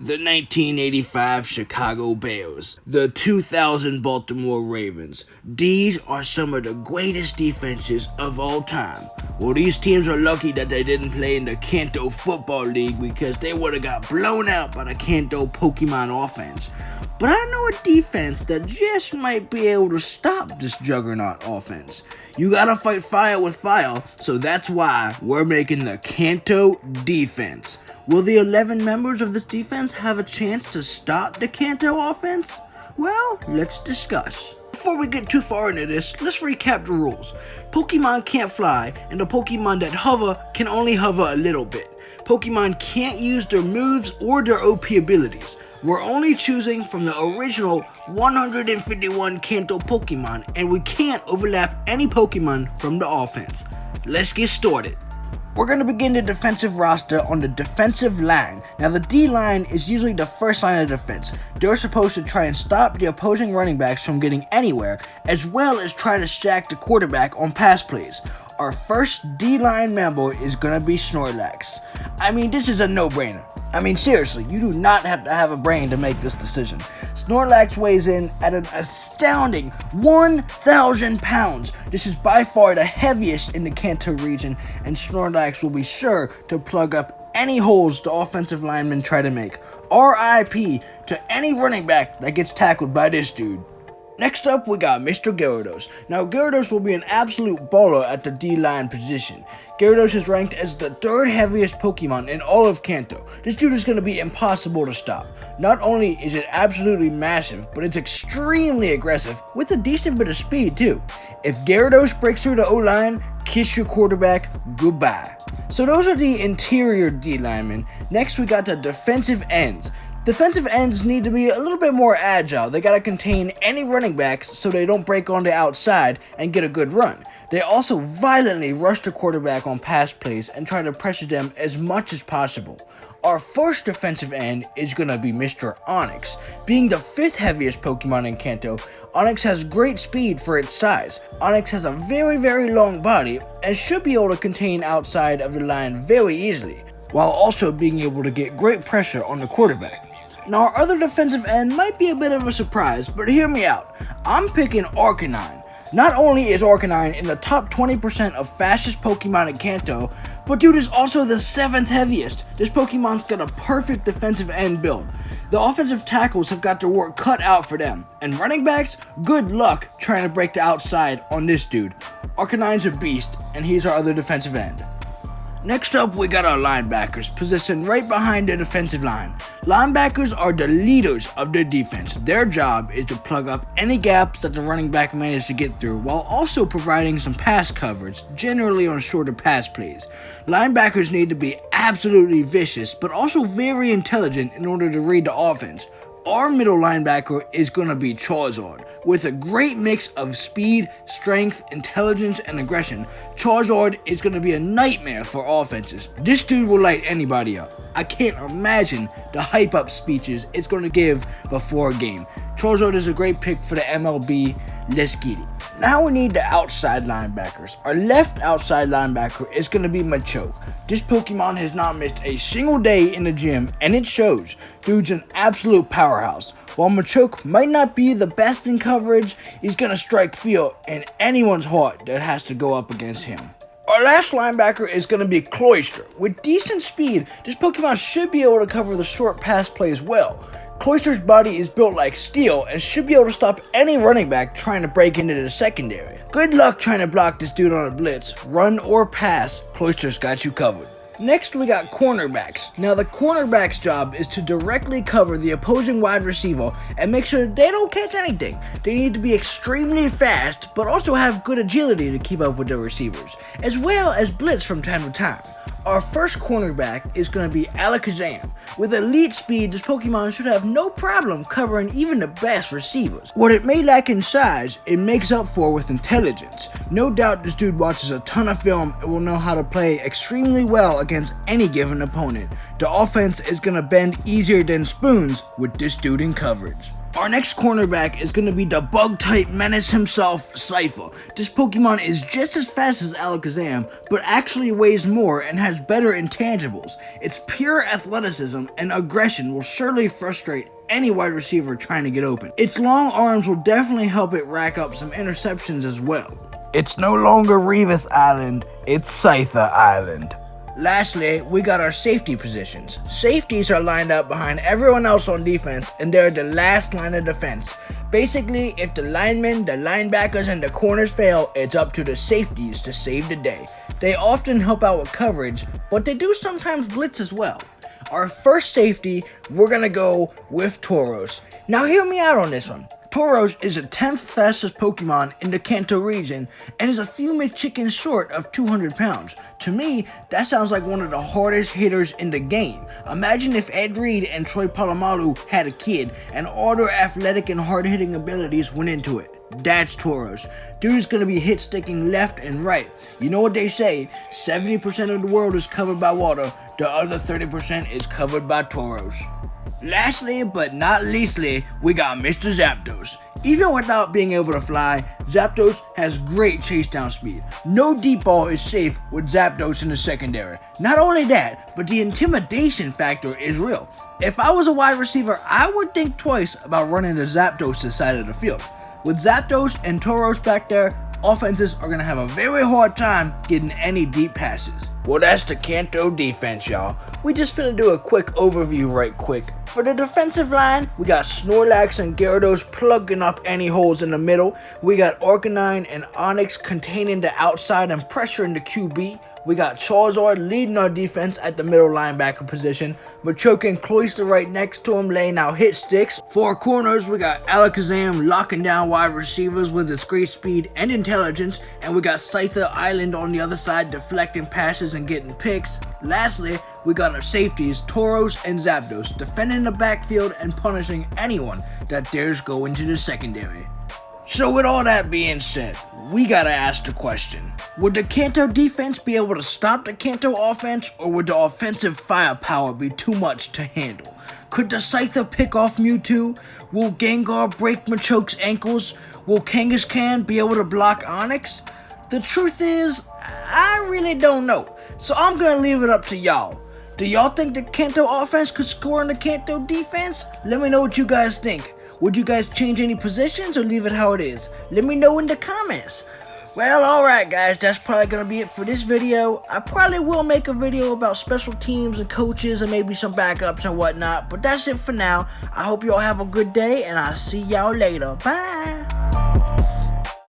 The 1985 Chicago Bears, the 2000 Baltimore Ravens. These are some of the greatest defenses of all time. Well, these teams are lucky that they didn't play in the Kanto Football League because they would have got blown out by the Kanto Pokemon offense. But I know a defense that just might be able to stop this juggernaut offense. You gotta fight fire with fire, so that's why we're making the Kanto defense. Will the 11 members of this defense have a chance to stop the Kanto offense? Well, let's discuss. Before we get too far into this, let's recap the rules. Pokemon can't fly, and the Pokemon that hover can only hover a little bit. Pokemon can't use their moves or their OP abilities. We're only choosing from the original 151 Kanto Pokemon, and we can't overlap any Pokemon from the offense. Let's get started. We're going to begin the defensive roster on the defensive line. Now the D-line is usually the first line of defense. They're supposed to try and stop the opposing running backs from getting anywhere, as well as try to sack the quarterback on pass plays. Our first D-line member is going to be Snorlax. I mean, this is a no-brainer. I mean, seriously, you do not have to have a brain to make this decision. Snorlax weighs in at an astounding 1,000 pounds. This is by far the heaviest in the Kanto region, and Snorlax will be sure to plug up any holes the offensive linemen try to make. RIP to any running back that gets tackled by this dude. Next up, we got Mr. Gyarados. Now, Gyarados will be an absolute baller at the D-line position. Gyarados is ranked as the third heaviest Pokemon in all of Kanto. This dude is going to be impossible to stop. Not only is it absolutely massive, but it's extremely aggressive with a decent bit of speed too. If Gyarados breaks through the O-line, kiss your quarterback goodbye. So those are the interior D-linemen. Next, we got the defensive ends. Defensive ends need to be a little bit more agile. They gotta contain any running backs so they don't break on the outside and get a good run. They also violently rush the quarterback on pass plays and try to pressure them as much as possible. Our first defensive end is gonna be Mr. Onix. Being the fifth heaviest Pokemon in Kanto, Onix has great speed for its size. Onix has a very long body and should be able to contain outside of the line very easily, while also being able to get great pressure on the quarterback. Now, our other defensive end might be a bit of a surprise, but hear me out. I'm picking Arcanine. Not only is Arcanine in the top 20% of fastest Pokemon in Kanto, but dude is also the 7th heaviest. This Pokemon's got a perfect defensive end build. The offensive tackles have got their work cut out for them, and running backs, good luck trying to break the outside on this dude. Arcanine's a beast, and he's our other defensive end. Next up, we got our linebackers, positioned right behind the defensive line. Linebackers are the leaders of their defense. Their job is to plug up any gaps that the running back managed to get through, while also providing some pass coverage, generally on shorter pass plays. Linebackers need to be absolutely vicious, but also very intelligent in order to read the offense. Our middle linebacker is going to be Charizard. With a great mix of speed, strength, intelligence, and aggression, Charizard is going to be a nightmare for offenses. This dude will light anybody up. I can't imagine the hype-up speeches it's going to give before a game. Charizard is a great pick for the MLB. Let's get it. Now we need the outside linebackers. Our left outside linebacker is going to be Machoke. This Pokemon has not missed a single day in the gym, and it shows. Dude's an absolute powerhouse. While Machoke might not be the best in coverage, he's going to strike fear in anyone's heart that has to go up against him. Our last linebacker is going to be Cloyster. With decent speed, this Pokemon should be able to cover the short pass plays well. Cloyster's body is built like steel and should be able to stop any running back trying to break into the secondary. Good luck trying to block this dude on a blitz. Run or pass, Cloyster's got you covered. Next, we got cornerbacks. Now, the cornerback's job is to directly cover the opposing wide receiver and make sure they don't catch anything. They need to be extremely fast, but also have good agility to keep up with their receivers, as well as blitz from time to time. Our first cornerback is going to be Alakazam. With elite speed, this Pokemon should have no problem covering even the best receivers. What it may lack in size, it makes up for with intelligence. No doubt this dude watches a ton of film and will know how to play extremely well against any given opponent. The offense is going to bend easier than spoons with this dude in coverage. Our next cornerback is going to be the bug-type menace himself, Scyther. This Pokemon is just as fast as Alakazam, but actually weighs more and has better intangibles. Its pure athleticism and aggression will surely frustrate any wide receiver trying to get open. Its long arms will definitely help it rack up some interceptions as well. It's no longer Revis Island, it's Scyther Island. Lastly, we got our safety positions. Safeties are lined up behind everyone else on defense, and they're the last line of defense. Basically, if the linemen, the linebackers, and the corners fail, it's up to the safeties to save the day. They often help out with coverage, but they do sometimes blitz as well. Our first safety, we're gonna go with Tauros. Now hear me out on this one. Tauros is the 10th fastest Pokemon in the Kanto region and is a few McChickens short of 200 pounds. To me, that sounds like one of the hardest hitters in the game. Imagine if Ed Reed and Troy Polamalu had a kid and all their athletic and hard-hitting abilities went into it. That's Tauros. Dude's gonna be hit sticking left and right. You know what they say, 70% of the world is covered by water, the other 30% is covered by Tauros. Lastly, but not leastly, we got Mr. Zapdos. Even without being able to fly, Zapdos has great chase down speed. No deep ball is safe with Zapdos in the secondary. Not only that, but the intimidation factor is real. If I was a wide receiver, I would think twice about running to Zapdos' side of the field. With Zapdos and Tauros back there, offenses are going to have a very hard time getting any deep passes. Well, that's the Kanto defense, y'all. We just finna do a quick overview right quick. For the defensive line, we got Snorlax and Gyarados plugging up any holes in the middle. We got Arcanine and Onix containing the outside and pressuring the QB. We got Charizard leading our defense at the middle linebacker position. Machoke and Cloyster right next to him laying out hit sticks. For our corners, we got Alakazam locking down wide receivers with his great speed and intelligence. And we got Scyther Island on the other side deflecting passes and getting picks. Lastly, we got our safeties, Tauros and Zapdos, defending the backfield and punishing anyone that dares go into the secondary. So with all that being said, we gotta ask the question. Would the Kanto defense be able to stop the Kanto offense, or would the offensive firepower be too much to handle? Could the Scyther pick off Mewtwo? Will Gengar break Machoke's ankles? Will Kangaskhan be able to block Onix? The truth is, I really don't know. So I'm gonna leave it up to y'all. Do y'all think the Kanto offense could score in the Kanto defense? Let me know what you guys think. Would you guys change any positions or leave it how it is? Let me know in the comments. Well, alright guys, that's probably going to be it for this video. I probably will make a video about special teams and coaches and maybe some backups and whatnot. But that's it for now. I hope y'all have a good day and I'll see y'all later. Bye.